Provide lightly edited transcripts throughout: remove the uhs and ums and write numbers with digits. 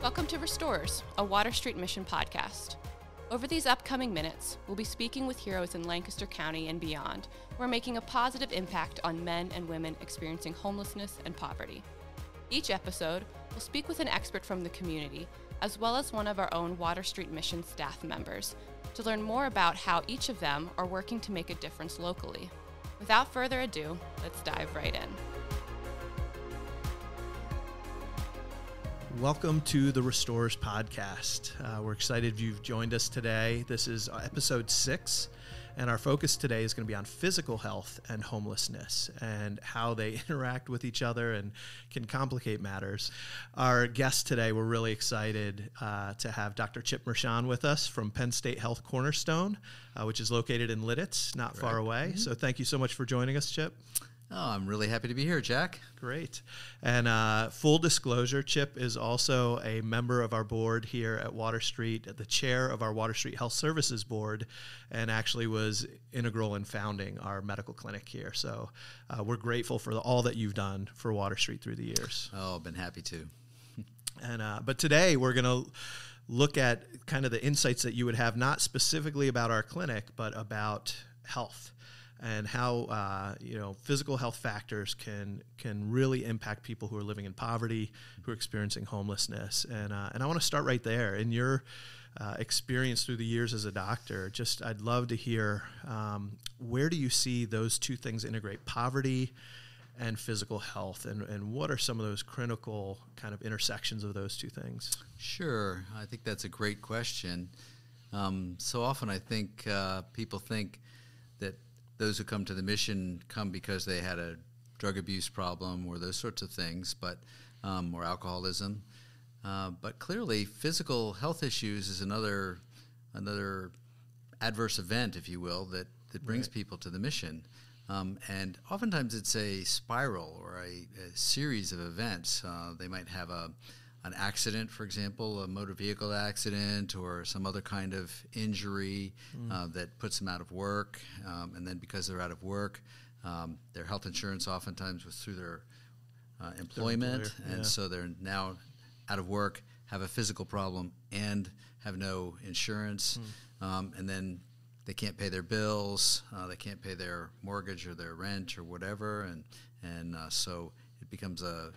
Welcome to Restorers, a Water Street Mission podcast. Over these upcoming minutes, we'll be speaking with heroes in Lancaster County and beyond who are making a positive impact on men and women experiencing homelessness and poverty. Each episode, we'll speak with an expert from the community, as well as one of our own Water Street Mission staff members, to learn more about how each of them are working to make a difference locally. Without further ado, let's dive right in. Welcome to the Restorers podcast. We're excited you've joined us today. This is episode 6, and our focus today is going to be on physical health and homelessness and how they interact with each other and can complicate matters. Our guest today, we're really excited to have Dr. Chip Mershon with us from Penn State Health Cornerstone, which is located in Lidditz, not far away. Mm-hmm. So thank you so much for joining us, Chip. Oh, I'm really happy to be here, Jack. Great. And full disclosure, Chip is also a member of our board here at Water Street, the chair of our Water Street Health Services Board, and actually was integral in founding our medical clinic here. So we're grateful for all that you've done for Water Street through the years. Oh, I've been happy to. And but today we're going to look at kind of the insights that you would have, not specifically about our clinic, but about health. And how physical health factors can really impact people who are living in poverty, who are experiencing homelessness. And I want to start right there. In your experience through the years as a doctor, I'd love to hear where do you see those two things integrate, poverty and physical health, and what are some of those critical kind of intersections of those two things? Sure. I think that's a great question. So often I think people think that those who come to the mission come because they had a drug abuse problem or those sorts of things, but or alcoholism. But clearly, physical health issues is another adverse event, if you will, that brings people to the mission. And oftentimes it's a spiral or a series of events. They might have an accident, for example, a motor vehicle accident or some other kind of injury that puts them out of work. And then because they're out of work, their health insurance oftentimes was through their employment. And so they're now out of work, have a physical problem, and have no insurance. And then they can't pay their bills. They can't pay their mortgage or their rent or whatever. And so it becomes a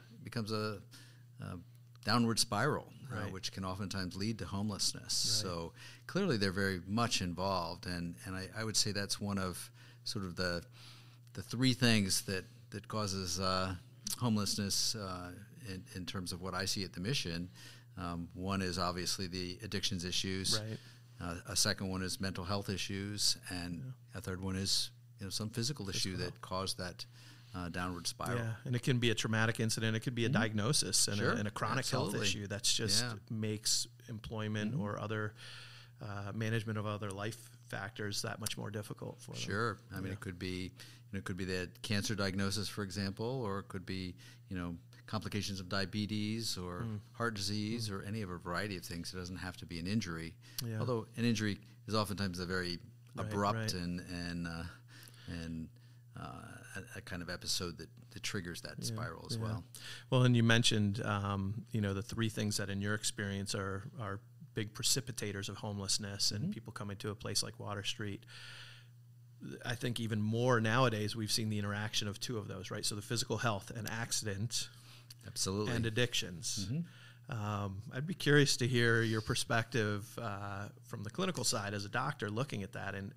downward spiral, which can oftentimes lead to homelessness. Right. So clearly they're very much involved, and I would say that's one of sort of the three things that causes homelessness in terms of what I see at the mission. One is obviously the addictions issues. Right. A second one is mental health issues, and a third one is some physical issue that caused that downward spiral. Yeah, and it can be a traumatic incident. It could be a diagnosis and a chronic health issue that's just makes employment or other management of other life factors that much more difficult for them. Sure. I mean, it could be the cancer diagnosis, for example, or it could be complications of diabetes or heart disease or any of a variety of things. It doesn't have to be an injury. Yeah. Although an injury is oftentimes a very abrupt and a kind of episode that triggers that spiral as well. Well, and you mentioned, the three things that in your experience are big precipitators of homelessness and people coming to a place like Water Street. I think even more nowadays, we've seen the interaction of two of those, right? So the physical health and accident. Absolutely. And addictions. I'd be curious to hear your perspective from the clinical side as a doctor looking at that and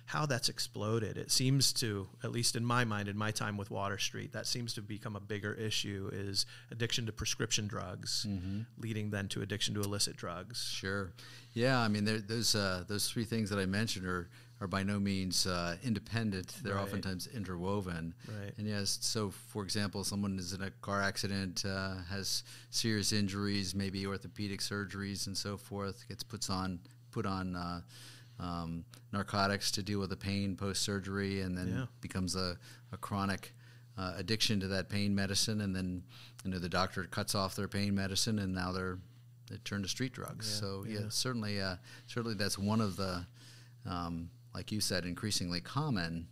how that's exploded. It seems to, at least in my mind, in my time with Water Street, that seems to become a bigger issue is addiction to prescription drugs, leading then to addiction to illicit drugs. Sure. Yeah, I mean, those three things that I mentioned are by no means independent. They're oftentimes interwoven. Right. And yes, so for example, someone is in a car accident, has serious injuries, maybe orthopedic surgeries and so forth, gets put on narcotics to deal with the pain post-surgery, and then becomes a chronic addiction to that pain medicine, and then the doctor cuts off their pain medicine, and now they turn to street drugs. So certainly that's one of the like you said, increasingly common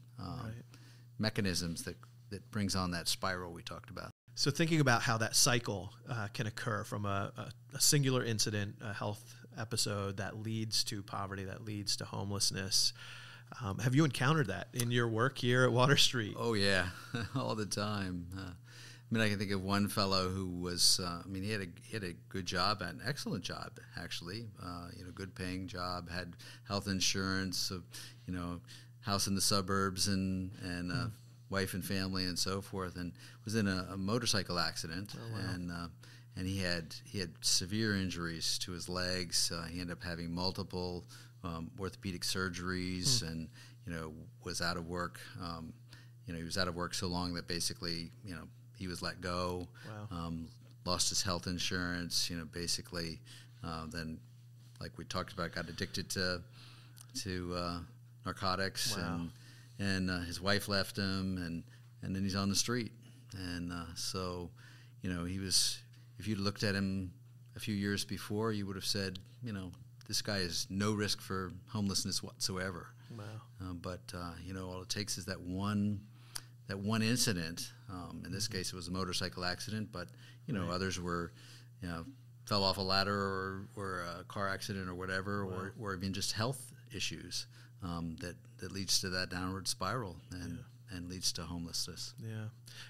mechanisms that brings on that spiral we talked about. So thinking about how that cycle can occur from a singular incident, a health episode that leads to poverty, that leads to homelessness. Have you encountered that in your work here at Water Street? Oh, yeah, all the time. I can think of one fellow who was, he had a good job, an excellent job, actually, good paying job, had health insurance, house in the suburbs and wife and family and so forth, and was in a motorcycle accident. Oh, wow. And he had severe injuries to his legs. He ended up having multiple orthopedic surgeries, and was out of work. He was out of work so long that basically he was let go. Wow. Lost his health insurance. Basically, then, like we talked about, got addicted to narcotics. Wow. And his wife left him, and then he's on the street. And so, he was. If you'd looked at him a few years before, you would have said, this guy is no risk for homelessness whatsoever. Wow. But all it takes is that one incident. In this case, it was a motorcycle accident, but right. Others were, fell off a ladder or a car accident or whatever, wow. or even just health issues that leads to that downward spiral and leads to homelessness. Yeah,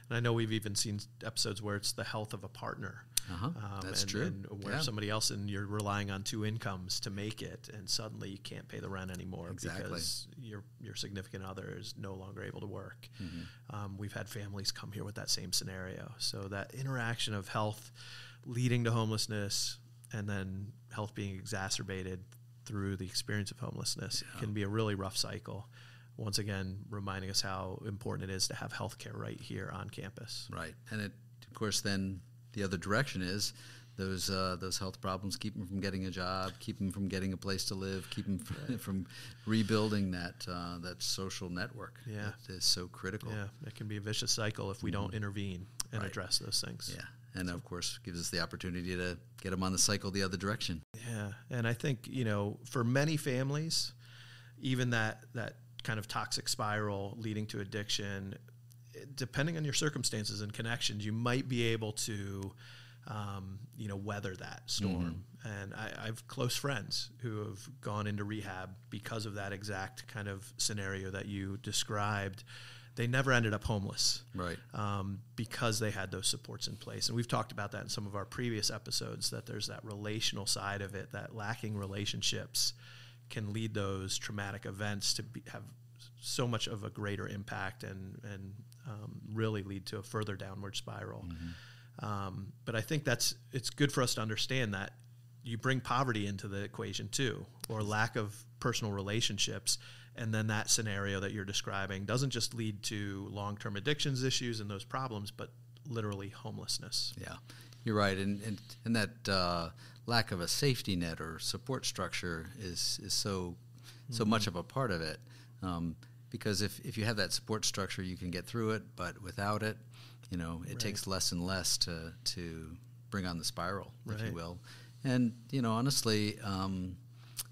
and I know we've even seen episodes where it's the health of a partner. That's true. And where somebody else, and you're relying on two incomes to make it, and suddenly you can't pay the rent anymore. Exactly. Because your significant other is no longer able to work. Mm-hmm. We've had families come here with that same scenario. So that interaction of health leading to homelessness, and then health being exacerbated through the experience of homelessness can be a really rough cycle. Once again, reminding us how important it is to have health care right here on campus. Right. And it, of course, then the other direction is those health problems keep them from getting a job, keep them from getting a place to live, keep them from rebuilding that social network. Yeah. That is so critical. Yeah, it can be a vicious cycle if we don't intervene and address those things. Yeah, and of course gives us the opportunity to get them on the cycle the other direction. Yeah, and I think, for many families, even that kind of toxic spiral leading to addiction, depending on your circumstances and connections, you might be able to, weather that storm. Mm-hmm. And I have close friends who have gone into rehab because of that exact kind of scenario that you described. They never ended up homeless, right? Because they had those supports in place. And we've talked about that in some of our previous episodes, that there's that relational side of it, that lacking relationships can lead those traumatic events to have so much of a greater impact and really lead to a further downward spiral. Mm-hmm. But I think it's good for us to understand that you bring poverty into the equation too, or lack of personal relationships, and then that scenario that you're describing doesn't just lead to long-term addictions issues and those problems, but literally homelessness. Yeah, you're right, and that lack of a safety net or support structure is so much of a part of it. Because if you have that support structure, you can get through it, but without it, it takes less and less to bring on the spiral, if you will. And, honestly,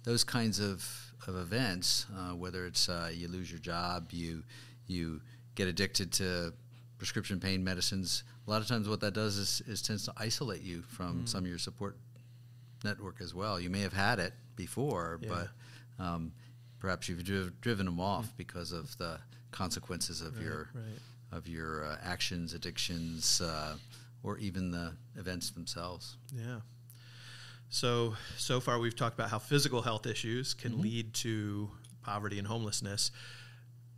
those kinds of events, whether it's you lose your job, you get addicted to prescription pain medicines, a lot of times what that does is tends to isolate you from some of your support network as well. You may have had it before, but perhaps you've driven them off because of the consequences of your actions, addictions, or even the events themselves. Yeah. So far we've talked about how physical health issues can lead to poverty and homelessness.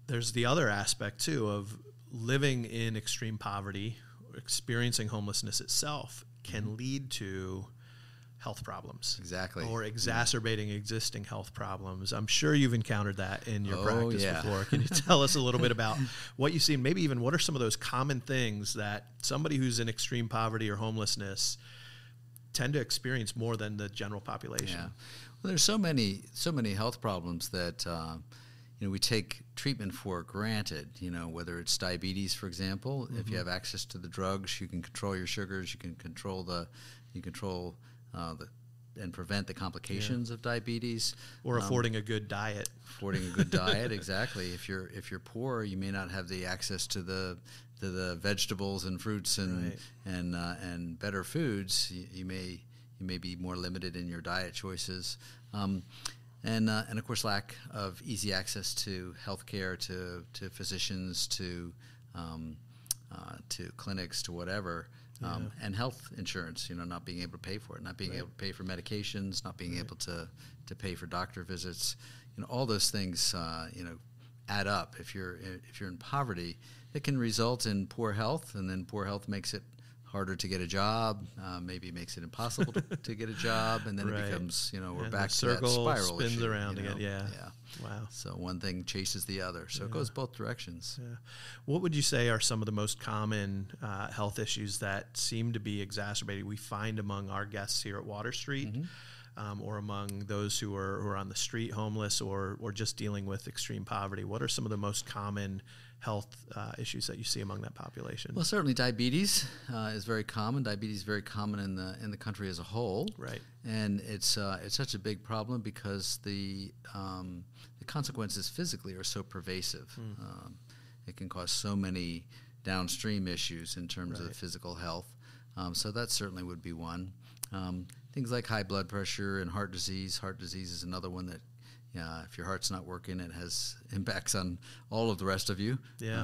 There's the other aspect too of living in extreme poverty, experiencing homelessness itself can lead to health problems. Exactly. Or exacerbating existing health problems. I'm sure you've encountered that in your practice before. Can you tell us a little bit about what you've seen? Maybe even what are some of those common things that somebody who's in extreme poverty or homelessness tend to experience more than the general population? Yeah. Well, there's so many health problems that we take treatment for granted. Whether it's diabetes, for example, if you have access to the drugs, you can control your sugars, you can control the and prevent the complications of diabetes. Or affording a good diet. Affording a good diet, exactly. If you're poor, you may not have the access to the vegetables and fruits and better foods. You may be more limited in your diet choices. And of course, lack of easy access to healthcare, to physicians, to clinics, to whatever, and health insurance. Not being able to pay for it, not being able to pay for medications, not being able to pay for doctor visits. All those things add up. If you're in poverty, it can result in poor health, and then poor health makes it harder to get a job, maybe makes it impossible to get a job, and then it becomes, we're back to that spiral spins issue, around again. Yeah. Wow. So one thing chases the other. So it goes both directions. Yeah. What would you say are some of the most common health issues that seem to be exacerbated we find among our guests here at Water Street? Or among those who are on the street homeless or just dealing with extreme poverty? What are some of the most common health issues that you see among that population? Well, certainly diabetes is very common. Diabetes is very common in the country as a whole. Right. And it's such a big problem because the consequences physically are so pervasive. It can cause so many downstream issues in terms of physical health. So that certainly would be one. Things like high blood pressure and heart disease. Heart disease is another one that, if your heart's not working, it has impacts on all of the rest of you,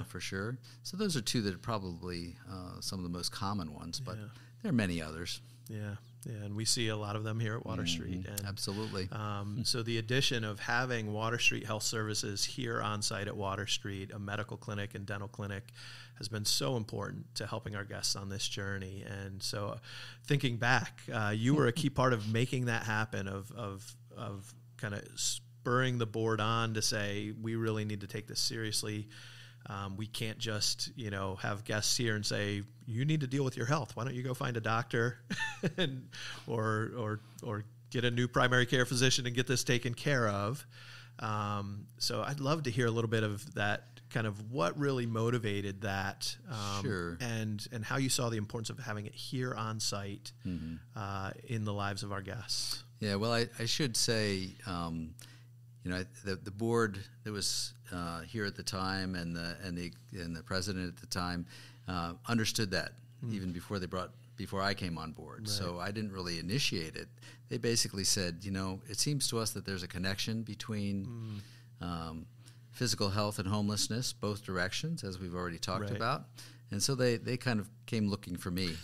for sure. So those are two that are probably some of the most common ones, but there are many others. Yeah, and we see a lot of them here at Water Street. And, absolutely. So the addition of having Water Street Health Services here on site at Water Street, a medical clinic and dental clinic, has been so important to helping our guests on this journey. And so thinking back, you were a key part of making that happen, of kind of spurring the board on to say, we really need to take this seriously. We can't just, have guests here and say, you need to deal with your health. Why don't you go find a doctor or get a new primary care physician and get this taken care of. So I'd love to hear a little bit of that, kind of what really motivated that, Sure. and how you saw the importance of having it here on site in the lives of our guests. Yeah, well, I should say, the board that was here at the time and the president at the time understood that even before I came on board. Right. So I didn't really initiate it. They basically said, it seems to us that there's a connection between physical health and homelessness, both directions, as we've already talked about. And so they kind of came looking for me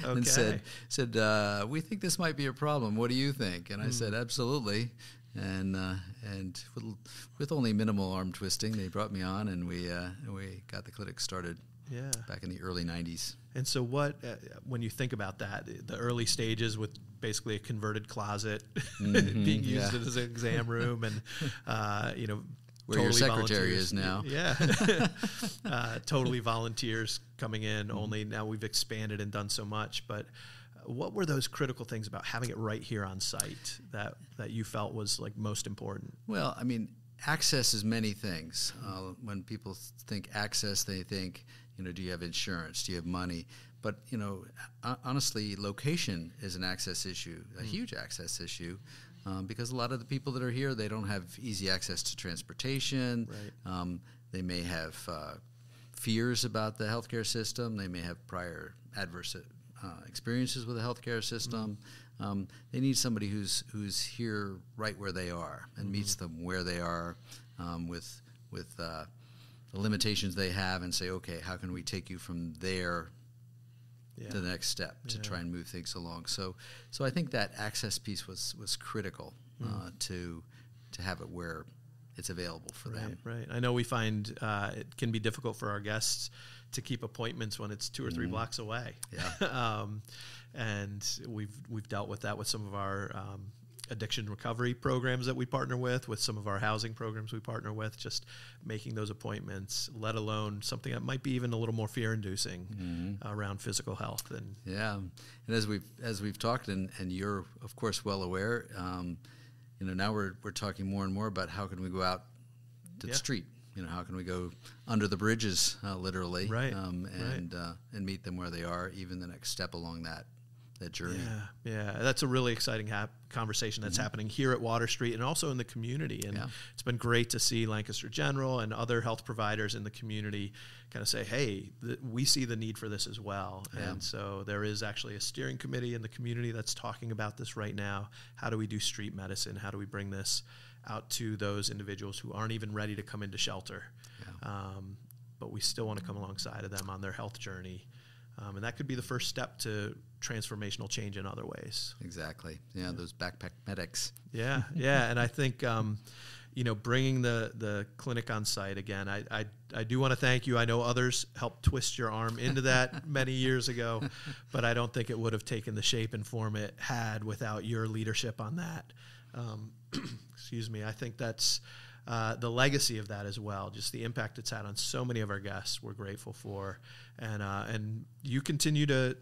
and said, we think this might be a problem. What do you think? And I said, absolutely. And with only minimal arm twisting, they brought me on, and we got the clinic started back in the early 90s. And so what, when you think about that, the early stages with basically a converted closet being used as an exam room and, where totally your secretary is now. Yeah. Totally volunteers coming in, only now we've expanded and done so much. But what were those critical things about having it right here on site that you felt was like most important? Well, I mean, access is many things. When people think access, they think, do you have insurance? Do you have money? But, honestly, location is an access issue, a huge access issue, because a lot of the people that are here, they don't have easy access to transportation. Right. They may have fears about the healthcare system. They may have prior adverse experiences with the healthcare system. They need somebody who's here right where they are and meets them where they are with the limitations they have, and say, okay, how can we take you from there to the next step to try and move things along? So I think that access piece was critical to have it where it's available for them. Right. I know we find it can be difficult for our guests to keep appointments when it's 2 or 3 blocks away. Yeah. And we've dealt with that with some of our addiction recovery programs that we partner with some of our housing programs we partner with, just making those appointments, let alone something that might be even a little more fear-inducing around physical health. And and as we've talked, and you're of course well aware, now we're talking more and more about how can we go out to the street. How can we go under the bridges, literally, and meet them where they are, even the next step along that journey. Yeah, that's a really exciting conversation that's happening here at Water Street and also in the community. And it's been great to see Lancaster General and other health providers in the community kind of say, hey, we see the need for this as well. Yeah. And so there is actually a steering committee in the community that's talking about this right now. How do we do street medicine? How do we bring this out to those individuals who aren't even ready to come into shelter? Yeah. But we still want to come alongside of them on their health journey. And that could be the first step to transformational change in other ways. Exactly. Yeah, those backpack medics. Yeah. And I think, bringing the clinic on site again, I do want to thank you. I know others helped twist your arm into that many years ago, but I don't think it would have taken the shape and form it had without your leadership on that. Excuse me. I think that's the legacy of that as well, just the impact it's had on so many of our guests we're grateful for. And you continue to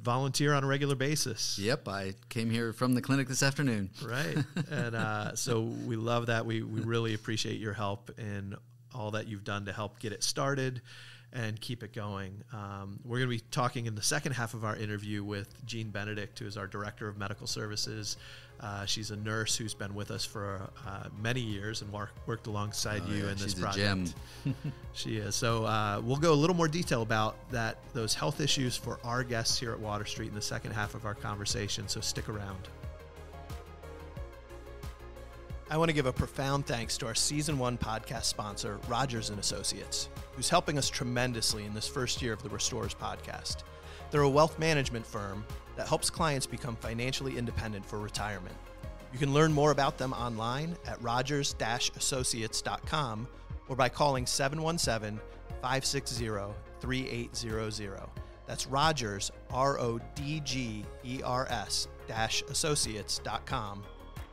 volunteer on a regular basis. Yep, I came here from the clinic this afternoon. Right, and so we love that. We really appreciate your help in all that you've done to help get it started and keep it going. We're going to be talking in the second half of our interview with Jean Benedict, who is our Director of Medical Services. She's a nurse who's been with us for many years and worked alongside you in this project. She's a gem. She is. So we'll go a little more detail about those health issues for our guests here at Water Street in the second half of our conversation, so stick around. I want to give a profound thanks to our Season 1 podcast sponsor, Rogers & Associates, who's helping us tremendously in this first year of the Restorers podcast. They're a wealth management firm that helps clients become financially independent for retirement. You can learn more about them online at rogers-associates.com or by calling 717-560-3800. That's Rogers, RODGERS-associates.com.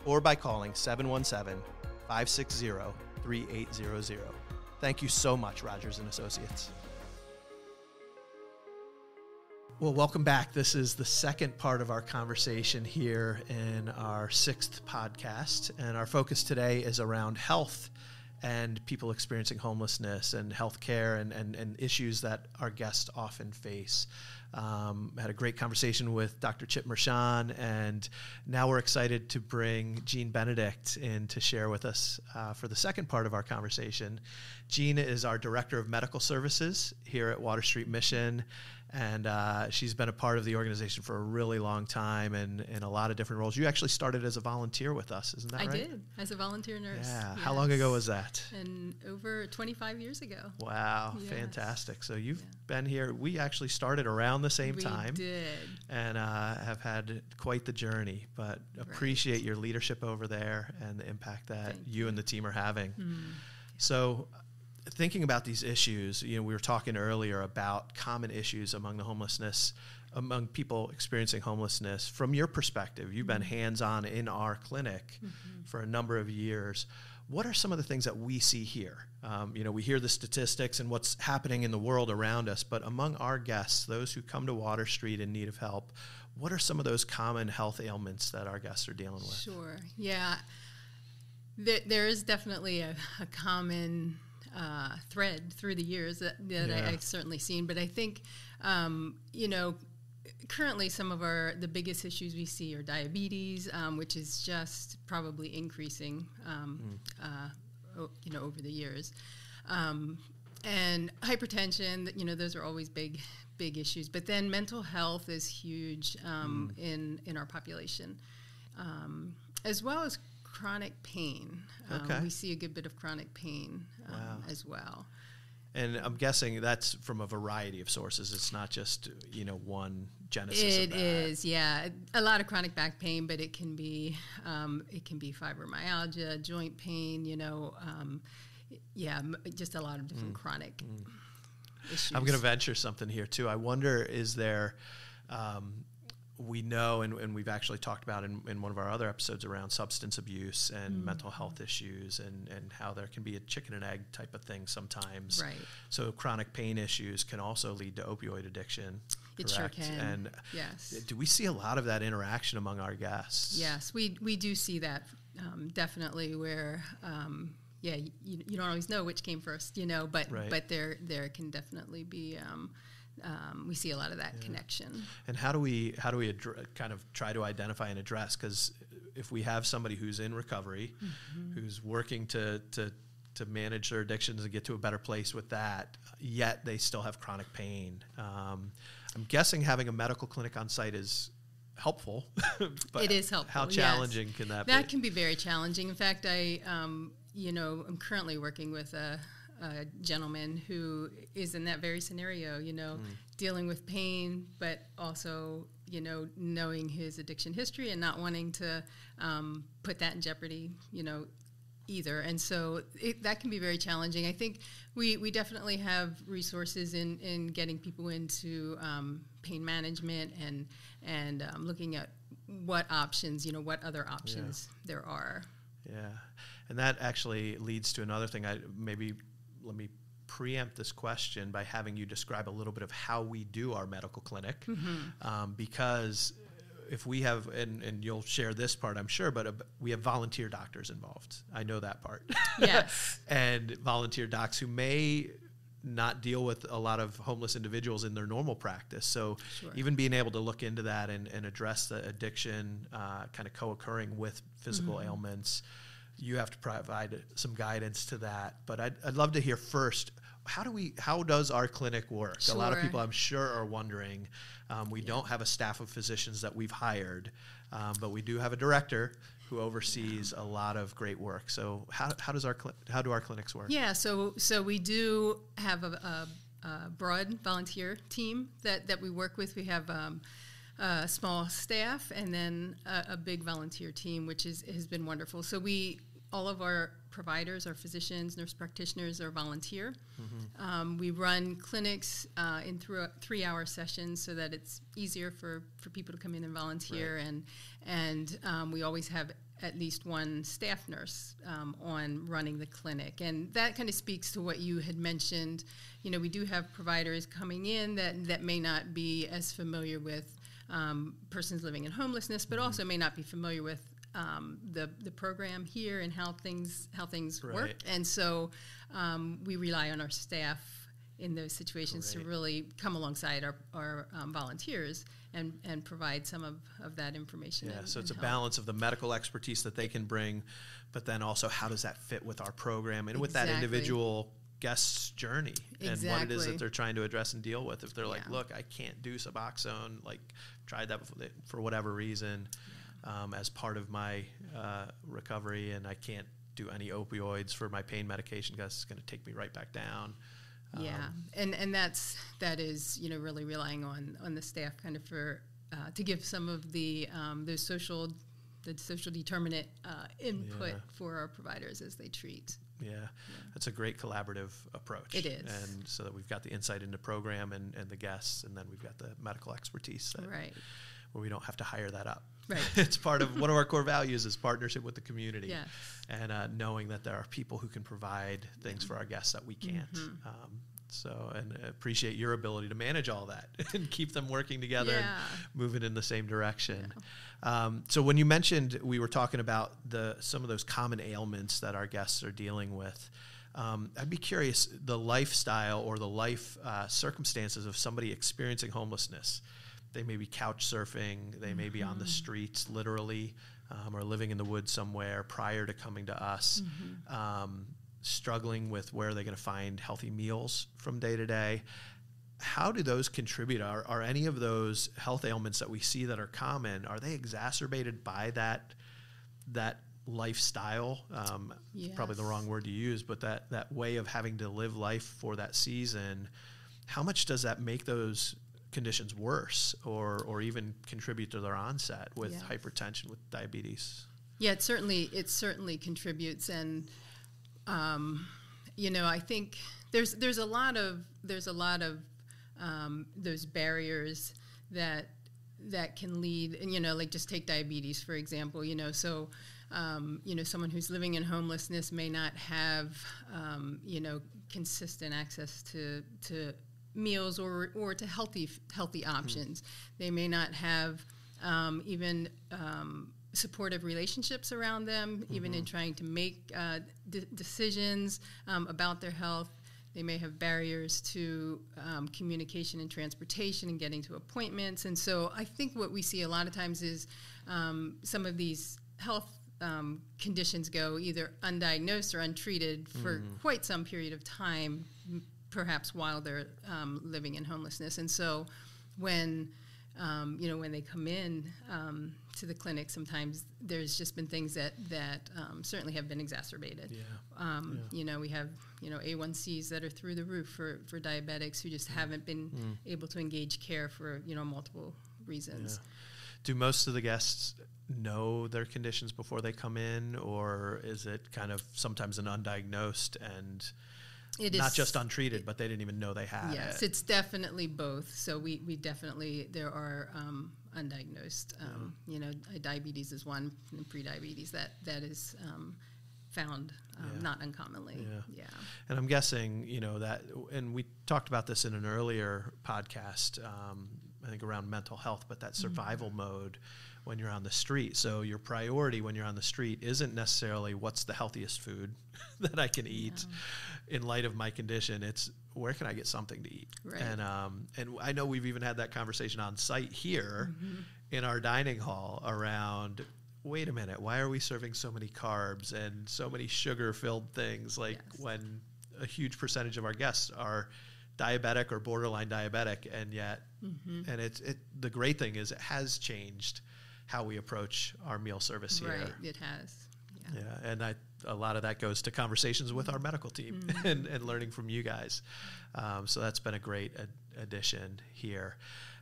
or by calling 717-560-3800. Thank you so much, Rogers & Associates. Well, welcome back. This is the second part of our conversation here in our 6th podcast, and our focus today is around health and people experiencing homelessness and healthcare and issues that our guests often face. Had a great conversation with Dr. Chip Mershon, and now we're excited to bring Jean Benedict in to share with us for the second part of our conversation. Jean is our Director of Medical Services here at Water Street Mission, and she's been a part of the organization for a really long time and in a lot of different roles. You actually started as a volunteer with us, isn't that right? I did, as a volunteer nurse. Yeah. Yes. How long ago was that? And over 25 years ago. Wow. Yes. Fantastic. So you've been here. We actually started around the same time. We did. And have had quite the journey, but appreciate your leadership over there and the impact that you and the team are having. So thinking about these issues, we were talking earlier about common issues among people experiencing homelessness. From your perspective, you've been hands-on in our clinic for a number of years. What are some of the things that we see here? We hear the statistics and what's happening in the world around us, but among our guests, those who come to Water Street in need of help, what are some of those common health ailments that our guests are dealing with? Sure. Yeah. There is definitely a common thread through the years that I've certainly seen. But I think, currently some of the biggest issues we see are diabetes, which is just probably increasing, over the years. And hypertension, those are always big issues. But then mental health is huge in our population, as well as chronic pain. We see a good bit of chronic pain as well. And I'm guessing that's from a variety of sources. It's not just, one genesis of that. It is, yeah. A lot of chronic back pain, but it can be fibromyalgia, joint pain, just a lot of different chronic issues. I'm going to venture something here, too. I wonder, is there... we know, and we've actually talked about in one of our other episodes around substance abuse and mental health issues and how there can be a chicken and egg type of thing sometimes. Right. So chronic pain issues can also lead to opioid addiction. It correct? Sure can. And yes. Do we see a lot of that interaction among our guests? Yes, we do see that definitely where... you don't always know which came first, but there can definitely be we see a lot of that connection. And how do we kind of try to identify and address? Because if we have somebody who's in recovery, who's working to manage their addictions and get to a better place with that, yet they still have chronic pain, I'm guessing having a medical clinic on site is helpful. But it is helpful. How challenging can that be? That can be very challenging. In fact, I'm currently working with a gentleman who is in that very scenario, dealing with pain, but also, knowing his addiction history and not wanting to put that in jeopardy, either. And so that can be very challenging. I think we definitely have resources in getting people into pain management and looking at what options, what other options there are. Yeah. And that actually leads to another thing. Let me preempt this question by having you describe a little bit of how we do our medical clinic, because if we have, and you'll share this part, I'm sure, but we have volunteer doctors involved. I know that part. Yes. And volunteer docs who may not deal with a lot of homeless individuals in their normal practice. So even being able to look into that and address the addiction kind of co-occurring with physical ailments, you have to provide some guidance to that. But I'd love to hear first, how does our clinic work? Sure. A lot of people, I'm sure, are wondering. We don't have a staff of physicians that we've hired, but we do have a director who oversees a lot of great work. So how do our clinics work? Yeah, so we do have a broad volunteer team that we work with. We have a small staff and then a big volunteer team, which has been wonderful. So all of our providers, our physicians, nurse practitioners are volunteer. We run clinics in 3-hour sessions so that it's easier for people to come in and volunteer. Right. And we always have at least one staff nurse on running the clinic. And that kind of speaks to what you had mentioned. We do have providers coming in that may not be as familiar with persons living in homelessness, but also may not be familiar with the program here and how things work. And so we rely on our staff in those situations to really come alongside our volunteers and provide some of that information. Yeah, so it's a balance of the medical expertise that they can bring, but then also how does that fit with our program and with that individual guest's journey and what it is that they're trying to address and deal with. If they're like, look, I can't do Suboxone, tried that for whatever reason, as part of my recovery, and I can't do any opioids for my pain medication because it's going to take me right back down. And that is really relying on the staff kind of to give some of the social determinant input for our providers as they treat. Yeah, that's a great collaborative approach. It is. And so that we've got the insight into program and the guests, and then we've got the medical expertise where we don't have to hire that up. Right. It's part of one of our core values is partnership with the community. Yes. And knowing that there are people who can provide things for our guests that we can't. And appreciate your ability to manage all that and keep them working together and moving in the same direction. Yeah. So when you mentioned we were talking about some of those common ailments that our guests are dealing with, I'd be curious, the lifestyle or the life circumstances of somebody experiencing homelessness. They may be couch surfing, they may be on the streets literally, or living in the woods somewhere prior to coming to us, struggling with where they're going to find healthy meals from day to day. How do those contribute? Are any of those health ailments that we see that are common, are they exacerbated by that lifestyle? Yes. Probably the wrong word to use, but that way of having to live life for that season, how much does that make those conditions worse or even contribute to their onset with hypertension, with diabetes? Yeah, it certainly contributes. And I think there's a lot of those barriers that can lead, and just take diabetes for example. So someone who's living in homelessness may not have consistent access to meals or to healthy options. They may not have even supportive relationships around them, even in trying to make decisions about their health. They may have barriers to communication and transportation and getting to appointments. And so I think what we see a lot of times is some of these health conditions go either undiagnosed or untreated for quite some period of time, perhaps while they're living in homelessness. And so when when they come in to the clinic, sometimes there's just been things that certainly have been exacerbated. We have A1Cs that are through the roof for diabetics who just haven't been able to engage care for multiple reasons. Do most of the guests know their conditions before they come in, or is it kind of sometimes an undiagnosed and it not just untreated, but they didn't even know they had it? Yes, it's definitely both. So we definitely, there are undiagnosed, diabetes is one, and prediabetes that is found not uncommonly. And I'm guessing, that, and we talked about this in an earlier podcast, I think around mental health, but that survival mode when you're on the street. So your priority when you're on the street isn't necessarily what's the healthiest food that I can eat in light of my condition. It's where can I get something to eat? Right. And I know we've even had that conversation on site here in our dining hall around, wait a minute, why are we serving so many carbs and so many sugar-filled things? Like when a huge percentage of our guests are diabetic or borderline diabetic, and yet, and the great thing is it has changed how we approach our meal service here. Right, it has. Yeah, and a lot of that goes to conversations with our medical team and learning from you guys. So that's been a great addition here.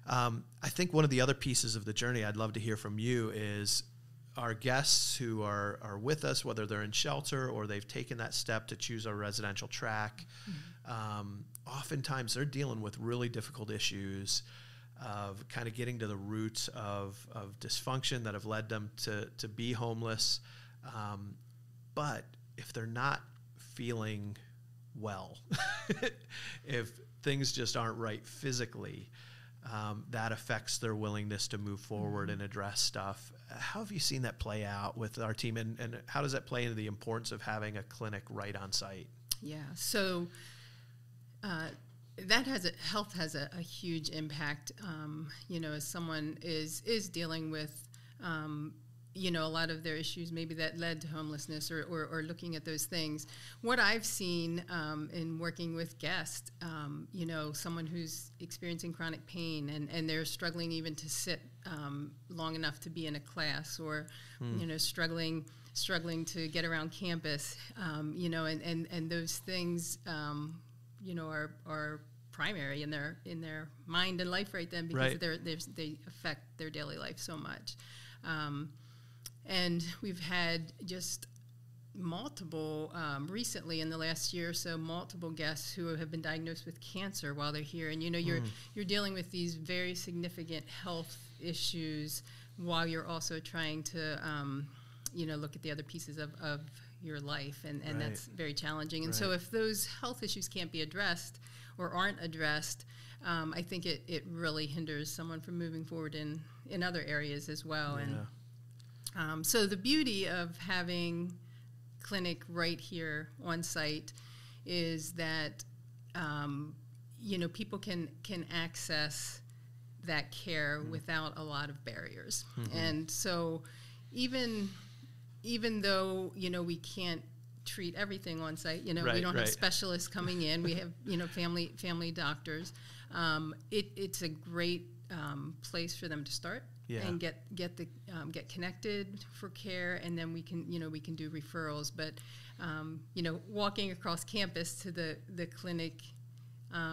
I think one of the other pieces of the journey I'd love to hear from you is our guests who are with us, whether they're in shelter or they've taken that step to choose our residential track. Oftentimes they're dealing with really difficult issues of kind of getting to the roots of dysfunction that have led them to be homeless. But if they're not feeling well, if things just aren't right physically, that affects their willingness to move forward and address stuff. How have you seen that play out with our team, and how does that play into the importance of having a clinic right on site? Yeah, so health has a huge impact, as someone is dealing with, a lot of their issues maybe that led to homelessness or looking at those things. What I've seen in working with guests, someone who's experiencing chronic pain and they're struggling even to sit long enough to be in a class, or, struggling to get around campus, and those things, are primary in their mind and life right then, because they affect their daily life so much. And we've had just multiple, recently in the last year or so, multiple guests who have been diagnosed with cancer while they're here. And, you're dealing with these very significant health issues while you're also trying to, look at the other pieces of your life. And that's very challenging. And so if those health issues can't be addressed or aren't addressed, I think it really hinders someone from moving forward in other areas as well. And so the beauty of having clinic right here on site is that people can access that care without a lot of barriers. And so even though we can't treat everything on site, we don't have specialists coming in. We have family doctors. It's a great place for them to start. And get connected for care, and then we can do referrals. But walking across campus to the clinic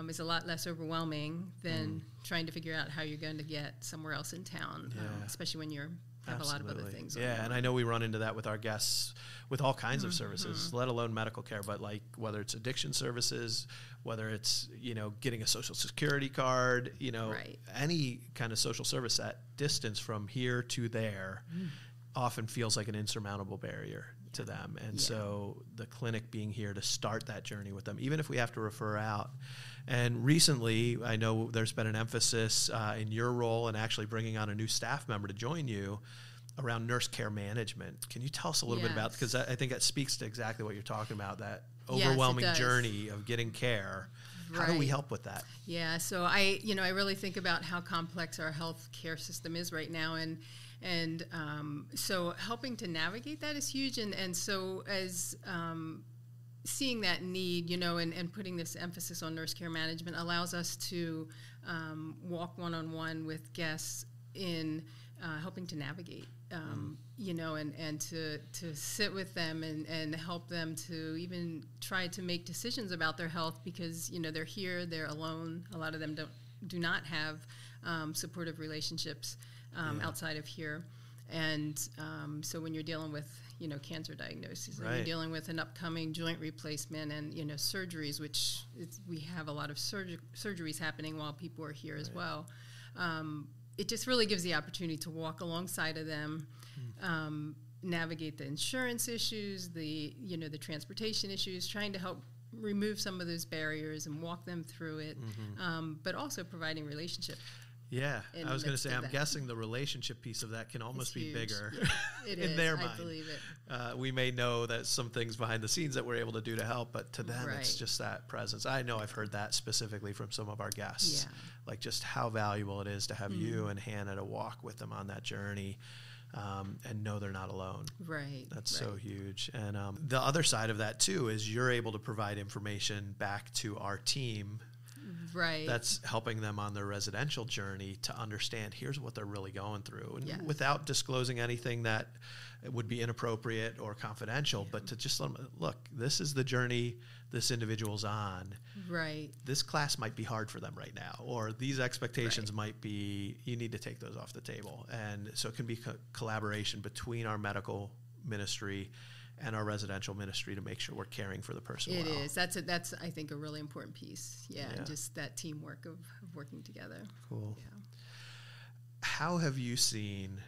is a lot less overwhelming than trying to figure out how you're going to get somewhere else in town, especially when you have a lot of other things. And I know we run into that with our guests with all kinds of services, let alone medical care, but like whether it's addiction services, whether it's, getting a social security card, any kind of social service, that distance from here to there often feels like an insurmountable barrier to them. And so the clinic being here to start that journey with them, even if we have to refer out. And recently, I know there's been an emphasis in your role and actually bringing on a new staff member to join you around nurse care management. Can you tell us a little bit about, because I think that speaks to exactly what you're talking about, that overwhelming journey of getting care. How do we help with that? Yeah, so I really think about how complex our health care system is right now, and so helping to navigate that is huge, and so as seeing that need, and putting this emphasis on nurse care management allows us to walk one-on-one with guests in helping to navigate, and to sit with them and help them to even try to make decisions about their health, because, they're here, they're alone. A lot of them do not have supportive relationships outside of here. And so when you're dealing with, cancer diagnoses, and you're dealing with an upcoming joint replacement and, surgeries, which we have a lot of surgeries happening while people are here as well. It just really gives the opportunity to walk alongside of them, navigate the insurance issues, the transportation issues, trying to help remove some of those barriers and walk them through it, but also providing relationship. Yeah, I was going to say, I'm guessing the relationship piece of that can almost be bigger it in is. their mind. I believe it. We may know that some things behind the scenes that we're able to do to help, but to them, it's just that presence. I know I've heard that specifically from some of our guests, like just how valuable it is to have you and Hannah to walk with them on that journey. And know they're not alone. Right. That's so huge. And the other side of that, too, is you're able to provide information back to our team. Right. That's helping them on their residential journey to understand here's what they're really going through. And without disclosing anything that would be inappropriate or confidential, but to just let them, look, this is the journey this individual's on. Right. This class might be hard for them right now, or these expectations might be, you need to take those off the table. And so it can be collaboration between our medical ministry and our residential ministry to make sure we're caring for the person well. It is. That's I think, a really important piece. Yeah. Just that teamwork of working together. Cool. Yeah. How have you seen,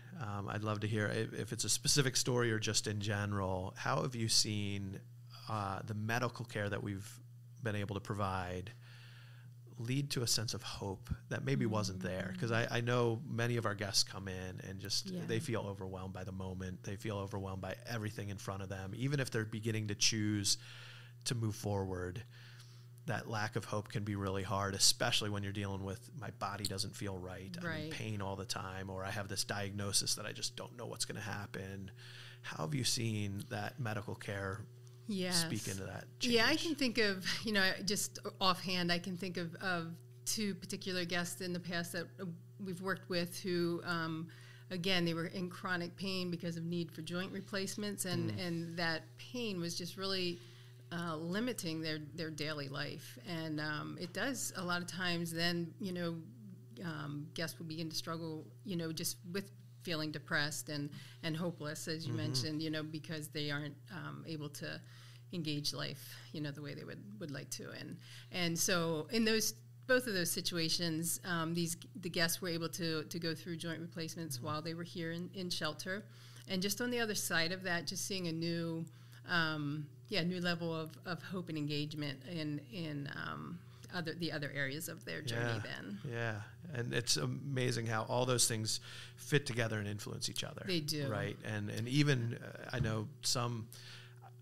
I'd love to hear if it's a specific story or just in general, how have you seen the medical care that we've been able to provide lead to a sense of hope that maybe wasn't there? Because I know many of our guests come in and just they feel overwhelmed by the moment. They feel overwhelmed by everything in front of them. Even if they're beginning to choose to move forward, that lack of hope can be really hard, especially when you're dealing with my body doesn't feel right. I'm in pain all the time, or I have this diagnosis that I just don't know what's going to happen. How have you seen that medical care speak into that change? Yeah, I can think of, just offhand, I can think of two particular guests in the past that we've worked with who, again, they were in chronic pain because of need for joint replacements, and that pain was just really limiting their daily life. And it does a lot of times then, guests will begin to struggle, just with feeling depressed and hopeless, as you mentioned, because they aren't able to engage life, the way they would like to. And so in both of those situations, the guests were able to go through joint replacements while they were here in shelter. And just on the other side of that, just seeing a new level of hope and engagement in the other areas of their journey then. Yeah, and it's amazing how all those things fit together and influence each other. They do. Right, and even I know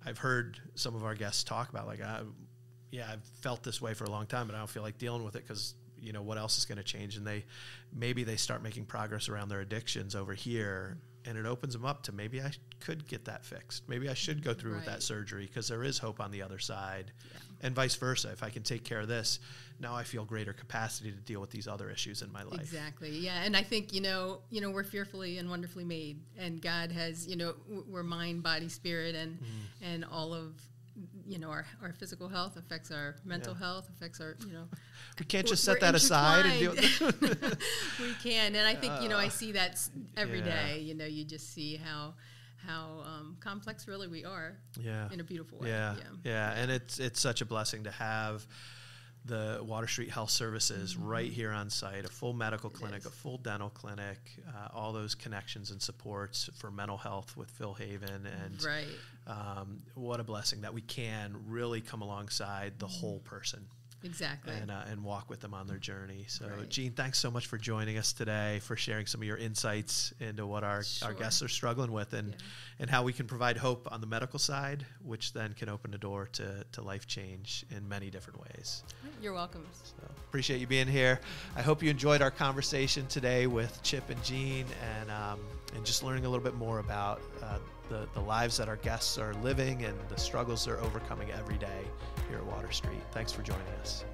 I've heard some of our guests talk about, like, I've felt this way for a long time, but I don't feel like dealing with it because, what else is going to change? And maybe they start making progress around their addictions over here, and it opens them up to maybe I could get that fixed. Maybe I should go through with that surgery because there is hope on the other side, and vice versa. If I can take care of this, now I feel greater capacity to deal with these other issues in my life. Exactly. Yeah. And I think, we're fearfully and wonderfully made, and God has, we're mind, body, spirit, and all of, our physical health affects our mental health, affects our, we can't just set that aside and deal we can. And I think, I see that every day, you just see how complex really we are in a beautiful way. Yeah. And it's such a blessing to have the Water Street Health Services right here on site, a full medical clinic, a full dental clinic, all those connections and supports for mental health with Phil Haven. And what a blessing that we can really come alongside the whole person. Exactly. And walk with them on their journey. So, Right. Jean, thanks so much for joining us today, for sharing some of your insights into what our guests are struggling with, and how we can provide hope on the medical side, which then can open the door to life change in many different ways. You're welcome. So, appreciate you being here. I hope you enjoyed our conversation today with Chip and Jean, and just learning a little bit more about the lives that our guests are living and the struggles they're overcoming every day here at Water Street. Thanks for joining us.